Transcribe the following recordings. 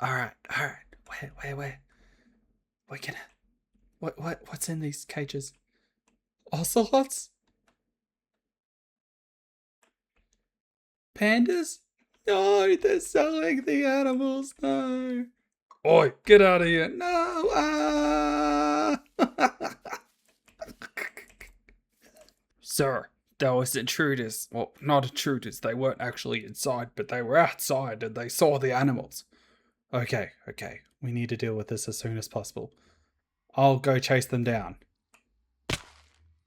Alright. Where? We're gonna... What's in these cages? Ocelots? Pandas? No, they're selling the animals. No. Oi, get out of here. No. Ah. Sir, those intruders. Well, not intruders. They weren't actually inside, but they were outside and they saw the animals. Okay. We need to deal with this as soon as possible. I'll go chase them down.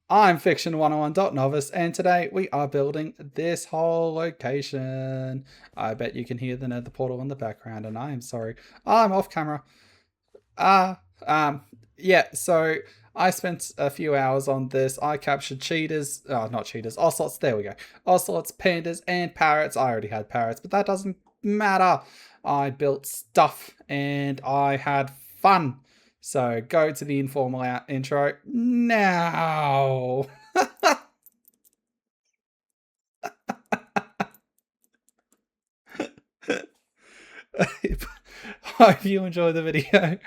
I'm Fiction 101 Novice, and today we are building this whole location. I bet you can hear the nether portal in the background, and I am sorry. I'm off camera. Yeah, so I spent a few hours on this. I captured cheetahs, not cheetahs, ocelots, there we go. Ocelots, pandas, and parrots. I already had parrots, but that doesn't matter. I built stuff, and I had fun. So go to the informal intro now. Hope you enjoy the video.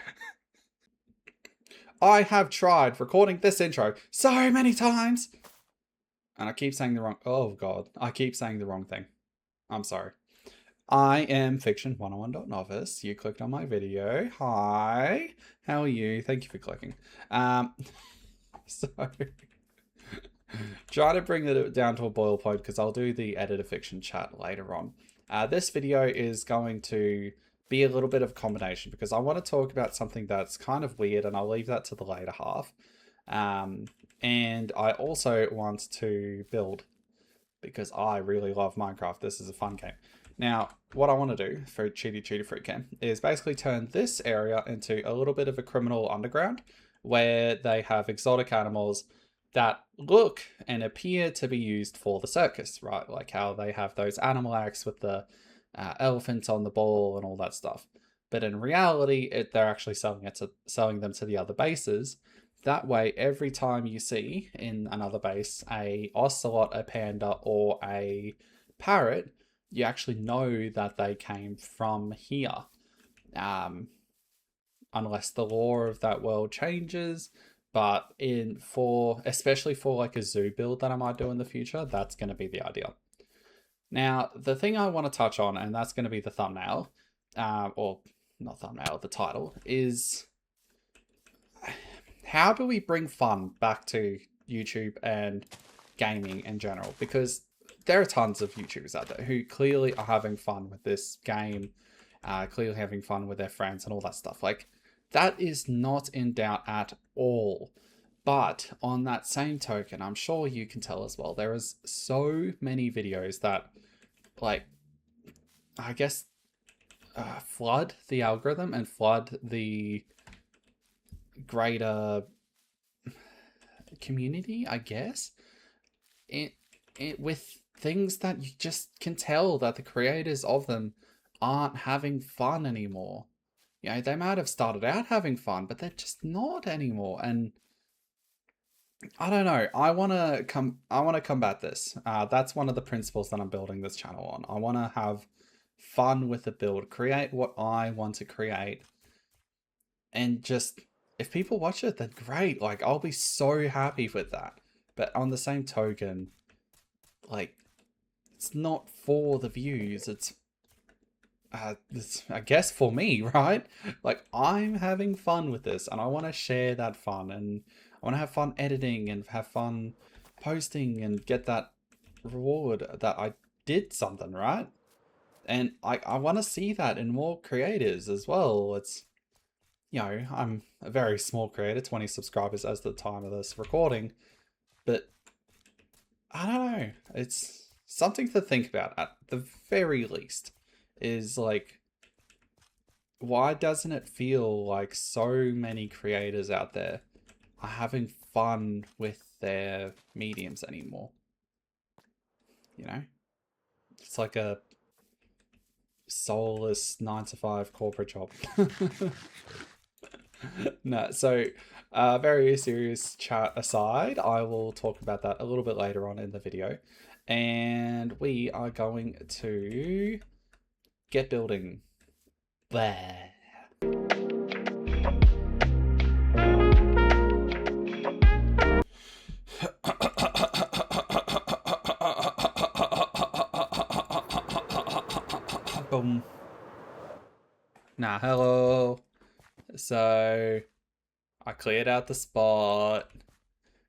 I have tried recording this intro so many times. And I keep saying the wrong... Oh, God. I keep saying the wrong thing. I'm sorry. I am Fiction 101 Novice. You clicked on my video. Hi. How are you? Thank you for clicking. So... try to bring it down to a boil point because I'll do the editor fiction chat later on. This video is going to be a little bit of a combination because I want to talk about something that's kind of weird, and I'll leave that to the later half. And I also want to build because I really love Minecraft. This is a fun game. Now, what I want to do for Cheaty Fruit Camp is basically turn this area into a little bit of a criminal underground where they have exotic animals that look and appear to be used for the circus, right? Like how they have those animal acts with the elephants on the ball and all that stuff. But in reality, they're actually selling them to the other bases. That way, every time you see in another base a ocelot, a panda, or a parrot, you actually know that they came from here. Unless the law of that world changes. But especially for like a zoo build that I might do in the future, that's going to be the idea. Now, the thing I want to touch on, and that's going to be the thumbnail, or not thumbnail, the title, is how do we bring fun back to YouTube and gaming in general? Because there are tons of YouTubers out there who clearly are having fun with this game, clearly having fun with their friends and all that stuff. Like, that is not in doubt at all. But on that same token, I'm sure you can tell as well, there is so many videos that, like, I guess, flood the algorithm and flood the greater community, I guess, with things that you just can tell that the creators of them aren't having fun anymore. You know, they might have started out having fun, but they're just not anymore. And I don't know. I want to combat this. That's one of the principles that I'm building this channel on. I want to have fun with the build, create what I want to create, and just if people watch it, then great. Like, I'll be so happy with that. But on the same token, like, it's not for the views. It's I guess for me, right? Like, I'm having fun with this and I want to share that fun, and I want to have fun editing and have fun posting and get that reward that I did something, right? And I want to see that in more creators as well. It's, you know, I'm a very small creator, 20 subscribers as the time of this recording, but I don't know. It's something to think about at the very least. Is like, why doesn't it feel like so many creators out there are having fun with their mediums anymore? You know, it's like a soulless 9-to-5 corporate job. No, so very serious chat aside, I will talk about that a little bit later on in the video, and we are going to get building. Blah. Nah, hello. So I cleared out the spot.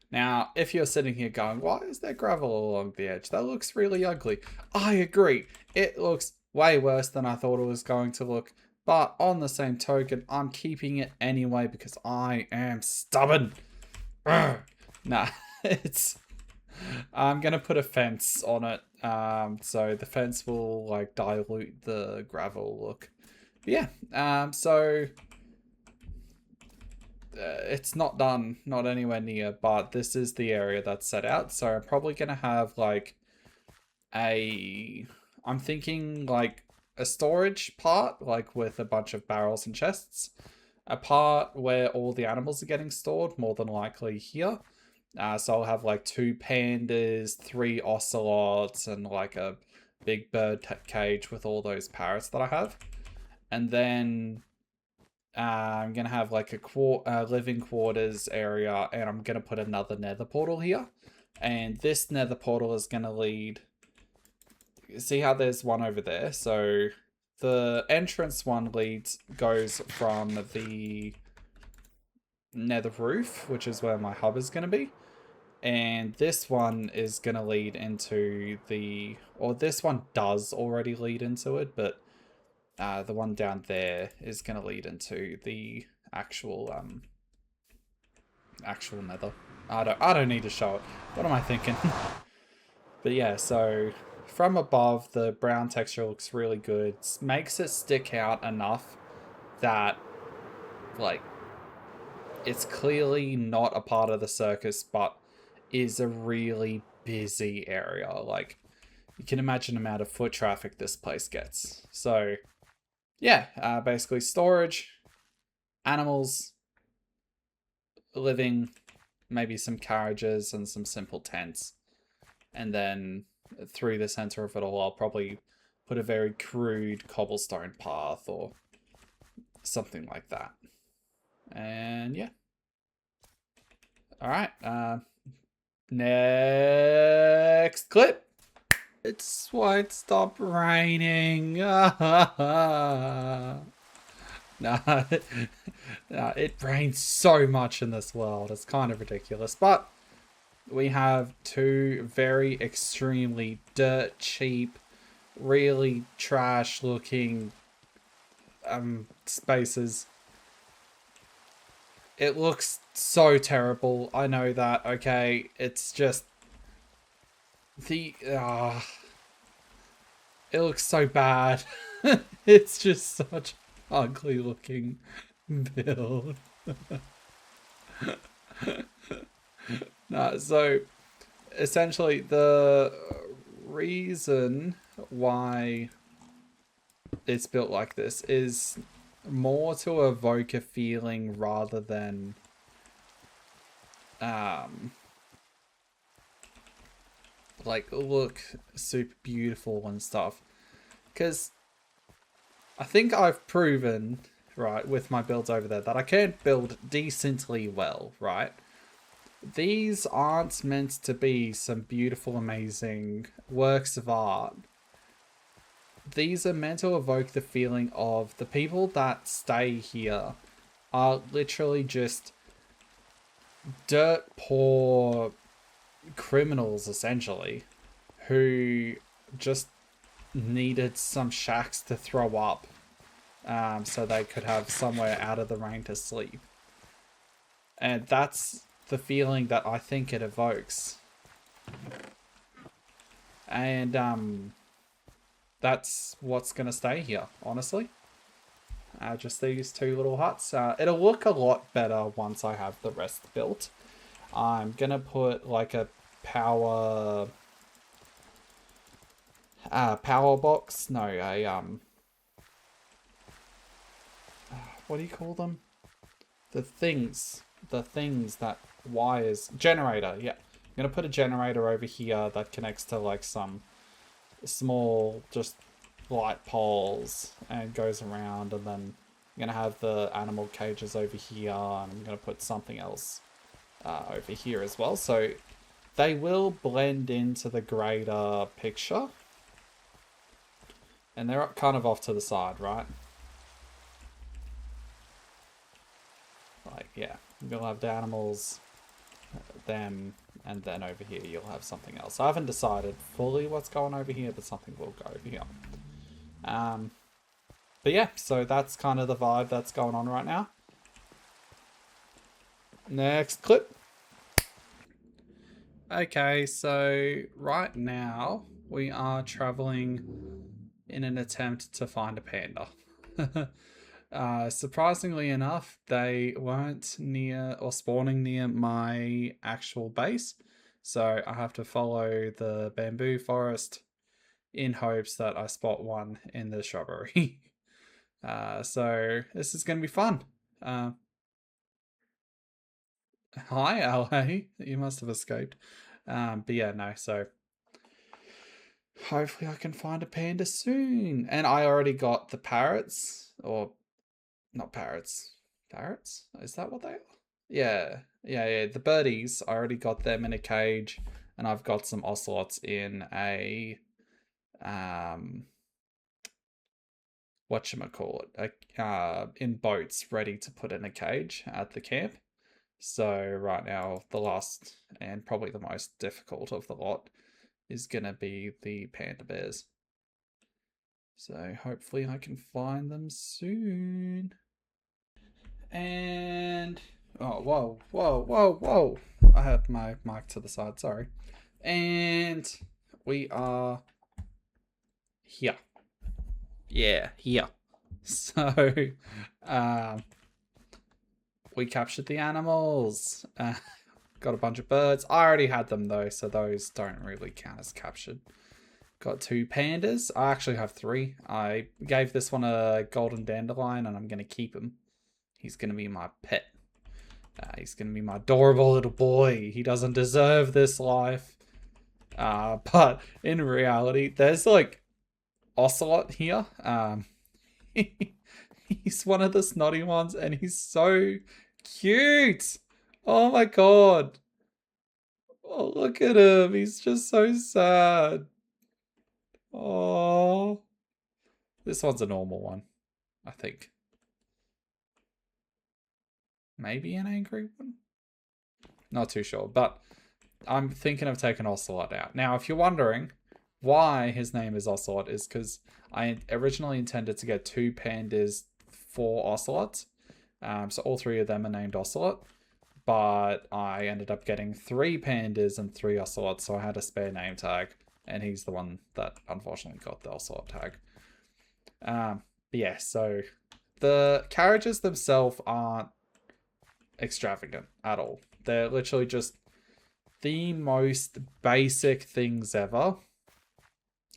Now, if you're sitting here going, why is there gravel along the edge? That looks really ugly. I agree. It looks way worse than I thought it was going to look. But on the same token, I'm keeping it anyway because I am stubborn. Nah, it's... I'm going to put a fence on it. So the fence will like dilute the gravel look. But yeah, so... it's not done, not anywhere near, but this is the area that's set out. So I'm probably going to have like I'm thinking like a storage part, like with a bunch of barrels and chests. A part where all the animals are getting stored, more than likely here. So I'll have like 2 pandas, 3 ocelots, and like a big bird cage with all those parrots that I have. And then I'm going to have like a living quarters area, and I'm going to put another nether portal here. And this nether portal is going to lead... See how there's one over there? So the entrance one goes from the nether roof, which is where my hub is going to be. And this one is going to lead into the... Or this one does already lead into it, but... the one down there is going to lead into the actual nether. I don't need to show it. What am I thinking? But yeah, so from above, the brown texture looks really good. Makes it stick out enough that, like, it's clearly not a part of the circus, but is a really busy area. Like, you can imagine the amount of foot traffic this place gets. So... yeah, basically storage, animals, living, maybe some carriages and some simple tents. And then through the center of it all, I'll probably put a very crude cobblestone path or something like that. And yeah. Alright, next clip. It's why it stopped raining. Nah, it rains so much in this world. It's kind of ridiculous. But we have 2 very extremely dirt cheap, really trash looking spaces. It looks so terrible. I know that, okay? It's just... it looks so bad. It's just such ugly looking build. So essentially the reason why it's built like this is more to evoke a feeling rather than like look super beautiful and stuff, because I think I've proven, right, with my builds over there that I can build decently well, right? These aren't meant to be some beautiful, amazing works of art. These are meant to evoke the feeling of the people that stay here are literally just dirt poor criminals, essentially, who just needed some shacks to throw up so they could have somewhere out of the rain to sleep. And that's the feeling that I think it evokes. And that's what's going to stay here, honestly. Just these 2 little huts. It'll look a lot better once I have the rest built. I'm going to put like a power box. No, what do you call them? The things that wires... Generator, yeah. I'm going to put a generator over here that connects to like some small just light poles and goes around, and then I'm going to have the animal cages over here, and I'm going to put something else over here as well. So they will blend into the greater picture. And they're kind of off to the side, right? Like, yeah, you'll have the animals, them, and then over here you'll have something else. I haven't decided fully what's going over here, but something will go over here. But yeah, so that's kind of the vibe that's going on right now. Next clip. Okay, so right now we are traveling in an attempt to find a panda. Surprisingly enough, they weren't near or spawning near my actual base. So I have to follow the bamboo forest in hopes that I spot one in the shrubbery. So this is going to be fun. Hi, LA. You must have escaped. But yeah, no, so hopefully I can find a panda soon. And I already got the parrots, or not parrots. Parrots? Is that what they are? Yeah. The birdies, I already got them in a cage, and I've got some ocelots in a whatchamacallit, in boats ready to put in a cage at the camp. So right now, the last and probably the most difficult of the lot is going to be the panda bears. So hopefully I can find them soon. And... oh, whoa. I had my mic to the side, sorry. And we are here. Yeah, here. So, we captured the animals. Got a bunch of birds. I already had them though, so those don't really count as captured. Got 2 pandas. I actually have 3. I gave this one a golden dandelion and I'm going to keep him. He's going to be my pet. He's going to be my adorable little boy. He doesn't deserve this life. But in reality, there's like ocelot here. He's one of the snotty ones and he's so cute. Oh my god. Oh, look at him. He's just so sad. Oh. This one's a normal one, I think. Maybe an angry one? Not too sure, but I'm thinking of taking Ocelot out. Now, if you're wondering why his name is Ocelot, is because I originally intended to get 2 pandas for Ocelot. So all 3 of them are named Ocelot. But I ended up getting 3 pandas and 3 ocelots, so I had a spare name tag, and he's the one that unfortunately got the ocelot tag. But yeah, so the carriages themselves aren't extravagant at all. They're literally just the most basic things ever,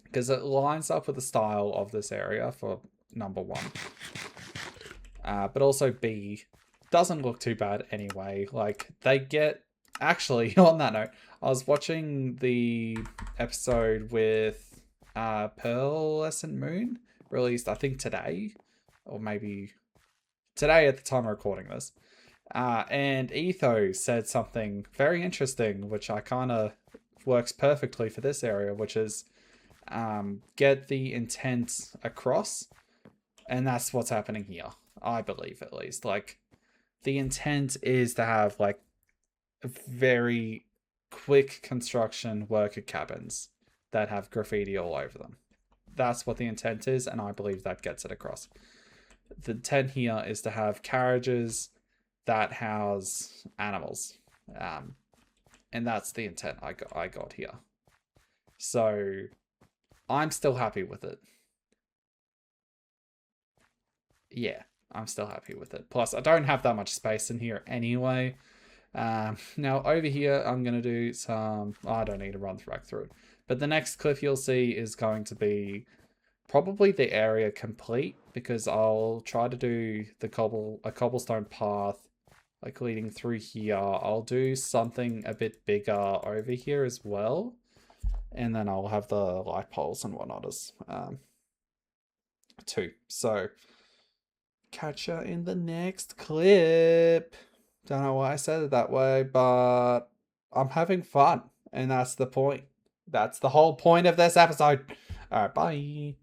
because it lines up with the style of this area for number 1. But also B, doesn't look too bad anyway. Like, they get... Actually, on that note, I was watching the episode with Pearlescent Moon, released, I think, today. Or maybe today at the time of recording this. And Etho said something very interesting, which I kind of works perfectly for this area, which is get the intent across. And that's what's happening here, I believe, at least. Like, the intent is to have, like, very quick construction worker cabins that have graffiti all over them. That's what the intent is, and I believe that gets it across. The intent here is to have carriages that house animals. And that's the intent I got here. So I'm still happy with it. Yeah, I'm still happy with it. Plus, I don't have that much space in here anyway. Now, over here, I'm going to do some... Oh, I don't need to run back through it. But the next clip you'll see is going to be probably the area complete, because I'll try to do a cobblestone path, like, leading through here. I'll do something a bit bigger over here as well. And then I'll have the light poles and whatnot as too. So... catch you in the next clip. Don't know why I said it that way, but I'm having fun, and that's the point. That's the whole point of this episode. All right, bye.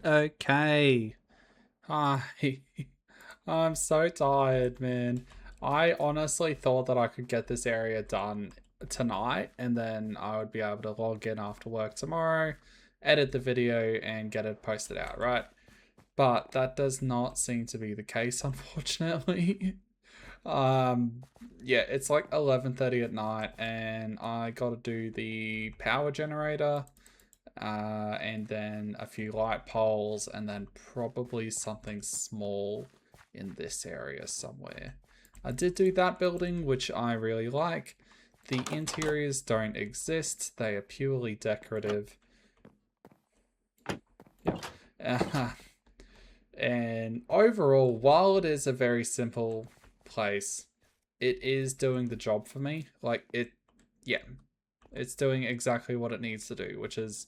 Okay. Hi. I'm so tired, man. I honestly thought that I could get this area done tonight and then I would be able to log in after work tomorrow, edit the video and get it posted out, right? But that does not seem to be the case, unfortunately. Yeah, it's like 11:30 at night and I got to do the power generator, and then a few light poles, and then probably something small in this area somewhere. I did do that building, which I really like. The interiors don't exist. They are purely decorative. And overall, while it is a very simple place, it is doing the job for me. Like, yeah, it's doing exactly what it needs to do, which is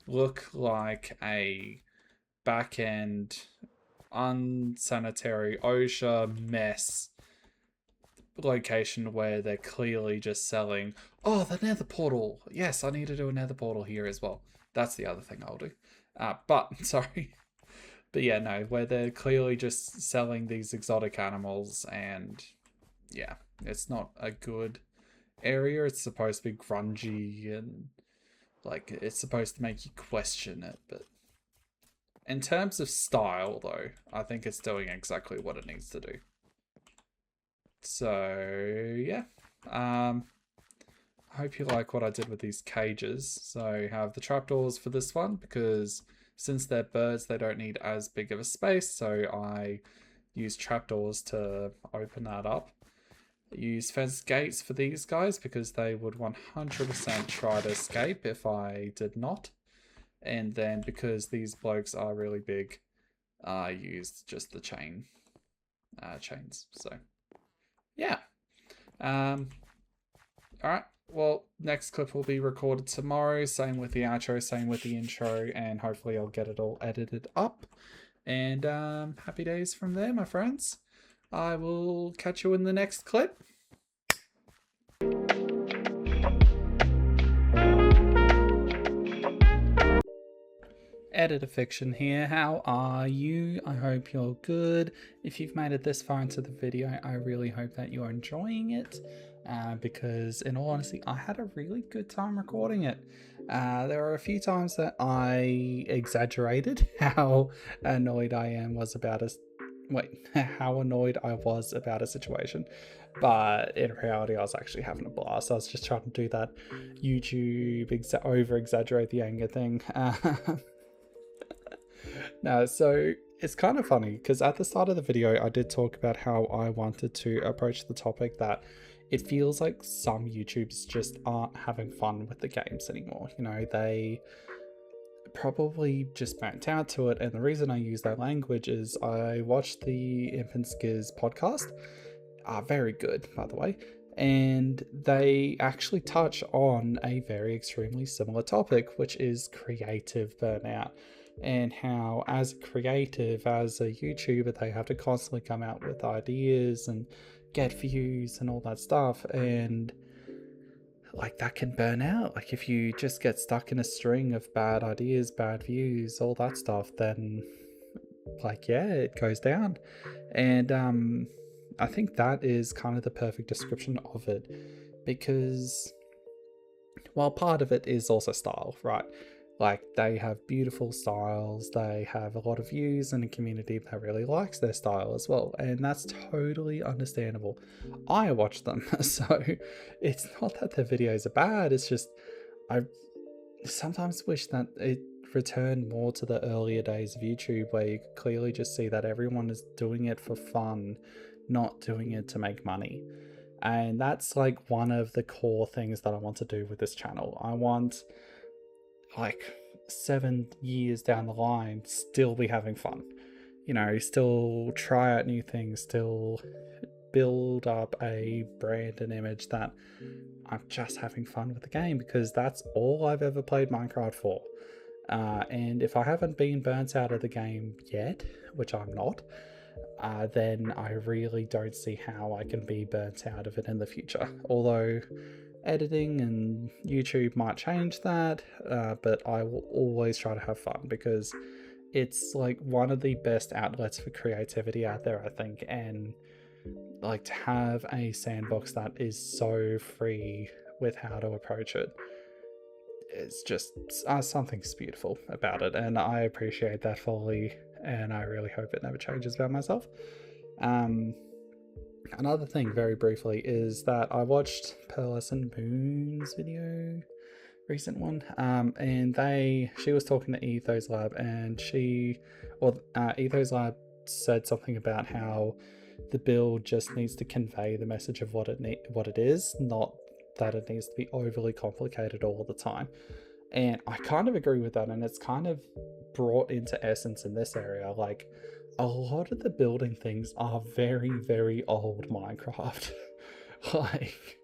look like a back-end, unsanitary OSHA mess location where they're clearly just selling, oh, the nether portal. Yes, I need to do a nether portal here as well. That's the other thing I'll do. Sorry. But yeah, no, where they're clearly just selling these exotic animals, and yeah, it's not a good area. It's supposed to be grungy and like it's supposed to make you question it, but in terms of style though, I think it's doing exactly what it needs to do. So yeah, I hope you like what I did with these cages. So I have the trapdoors for this one because since they're birds, they don't need as big of a space, so I use trapdoors to open that up. I use fence gates for these guys because they would 100% try to escape if I did not. And then because these blokes are really big, I used just the chains. So yeah. Alright, well, next clip will be recorded tomorrow. Same with the outro, same with the intro, and hopefully I'll get it all edited up. And happy days from there, my friends. I will catch you in the next clip. Editor Fiction here. How are you? I hope you're good. If you've made it this far into the video, I really hope that you're enjoying it, because in all honesty, I had a really good time recording it. There are a few times that I exaggerated how annoyed I was about a situation, but in reality I was actually having a blast. I was just trying to do that YouTube over exaggerate the anger thing. No, so it's kind of funny because at the start of the video, I did talk about how I wanted to approach the topic that it feels like some YouTubers just aren't having fun with the games anymore. You know, they probably just burnt out to it. And the reason I use that language is I watched the Imp and Skiz podcast. Very good, by the way. And they actually touch on a very extremely similar topic, which is creative burnout. And how as a creative, as a YouTuber, they have to constantly come out with ideas and get views and all that stuff, and like that can burn out. Like if you just get stuck in a string of bad ideas, bad views, all that stuff, then like yeah, it goes down. And I think that is kind of the perfect description of it, because while part of it is also style, right? Like they have beautiful styles, they have a lot of views and a community that really likes their style as well, and that's totally understandable. I watch them, so it's not that their videos are bad, it's just I sometimes wish that it returned more to the earlier days of YouTube where you could clearly just see that everyone is doing it for fun, not doing it to make money. And that's like one of the core things that I want to do with this channel. I want, like, 7 years down the line, still be having fun. You know, still try out new things, still build up a brand and image that I'm just having fun with the game, because that's all I've ever played Minecraft for. And if I haven't been burnt out of the game yet, which I'm not, then I really don't see how I can be burnt out of it in the future. Although editing and YouTube might change that, but I will always try to have fun, because it's like one of the best outlets for creativity out there, I think. And like to have a sandbox that is so free with how to approach it. It's just something's beautiful about it, and I appreciate that fully, and I really hope it never changes about myself. Another thing, very briefly, is that I watched Pearlescent Moon's video, recent one, and she was talking to Ethos Lab, and Ethos Lab said something about how the build just needs to convey the message of what it is, not that it needs to be overly complicated all the time. And I kind of agree with that, and it's kind of brought into essence in this area. Like, a lot of the building things are very, very old Minecraft. Like,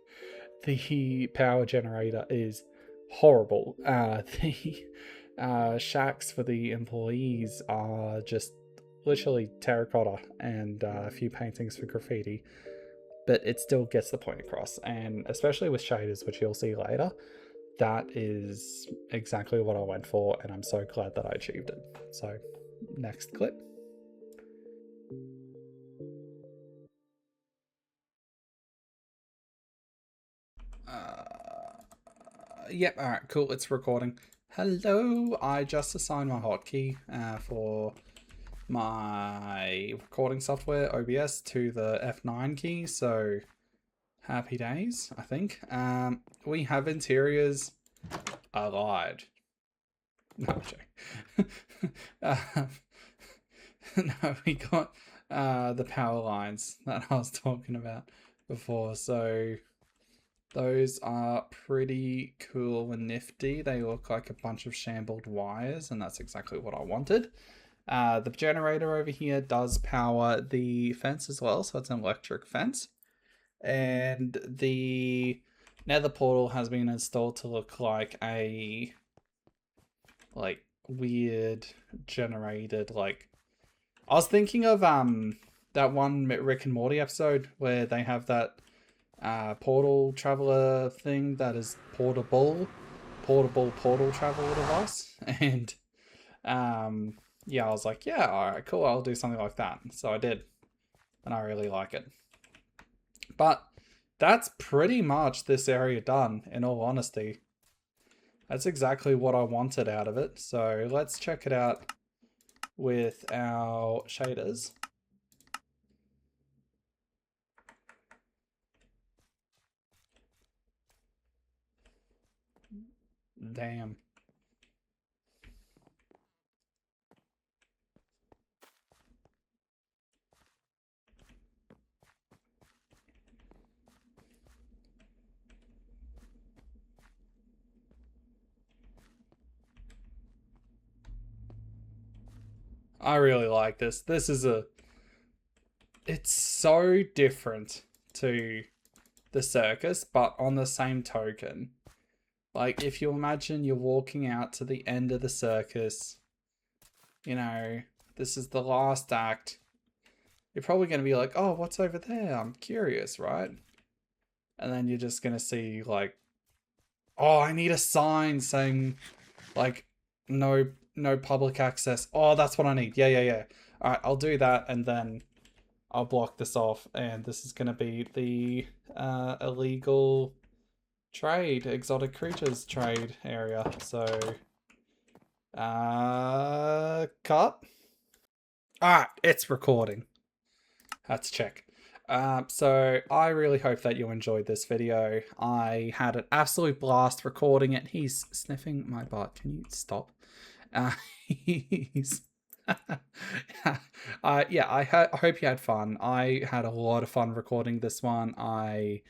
the power generator is horrible. The shacks for the employees are just literally terracotta and a few paintings for graffiti, but it still gets the point across. And especially with shaders, which you'll see later, that is exactly what I went for, and I'm so glad that I achieved it. So, next clip. Yep, alright, cool, it's recording. Hello, I just assigned my hotkey for my recording software, OBS, to the F9 key, so happy days, I think. We have interiors. I lied. No, no, we got the power lines that I was talking about before, so those are pretty cool and nifty. They look like a bunch of shambled wires, and that's exactly what I wanted. The generator over here does power the fence as well, so it's an electric fence. And the nether portal has been installed to look like a weird generated, like, I was thinking of that one Rick and Morty episode where they have that portal traveler thing that is portable portal travel device. And yeah, I was like, yeah, all right, cool, I'll do something like that. So I did, and I really like it. But that's pretty much this area done, in all honesty. That's exactly what I wanted out of it. So let's check it out with our shaders. Damn. I really like this. It's so different to the circus, but on the same token, like, if you imagine you're walking out to the end of the circus, you know, this is the last act, you're probably going to be like, oh, what's over there? I'm curious, right? And then you're just going to see, like, oh, I need a sign saying, like, no public access. Oh, that's what I need. Yeah. All right, I'll do that, and then I'll block this off, and this is going to be the illegal trade, exotic creatures trade area. So, cut. Alright, it's recording. Had to check. So I really hope that you enjoyed this video. I had an absolute blast recording it. He's sniffing my butt. Can you stop? He's yeah, I hope you had fun. I had a lot of fun recording this one. I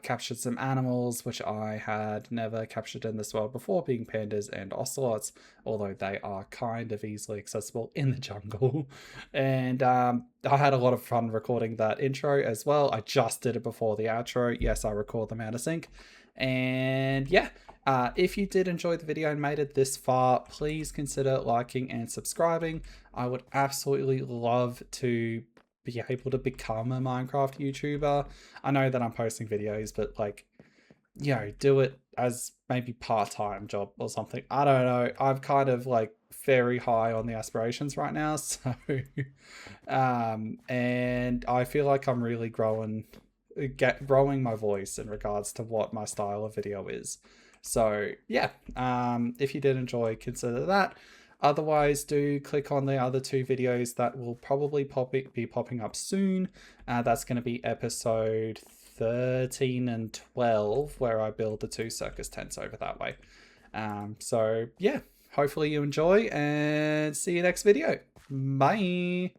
captured some animals which I had never captured in this world before, being pandas and ocelots, although they are kind of easily accessible in the jungle. And I had a lot of fun recording that intro as well. I just did it before the outro. Yes, I record them out of sync. And yeah, if you did enjoy the video and made it this far, please consider liking and subscribing. I would absolutely love to be able to become a Minecraft YouTuber. I know that I'm posting videos, but, like, you know, do it as maybe part-time job or something. I don't know. I'm kind of like very high on the aspirations right now, so and I feel like I'm really growing my voice in regards to what my style of video is. So yeah, if you did enjoy, consider that. Otherwise, do click on the other two videos that will probably be popping up soon. That's going to be episode 13 and 12, where I build the two circus tents over that way. So yeah, hopefully you enjoy, and see you next video. Bye.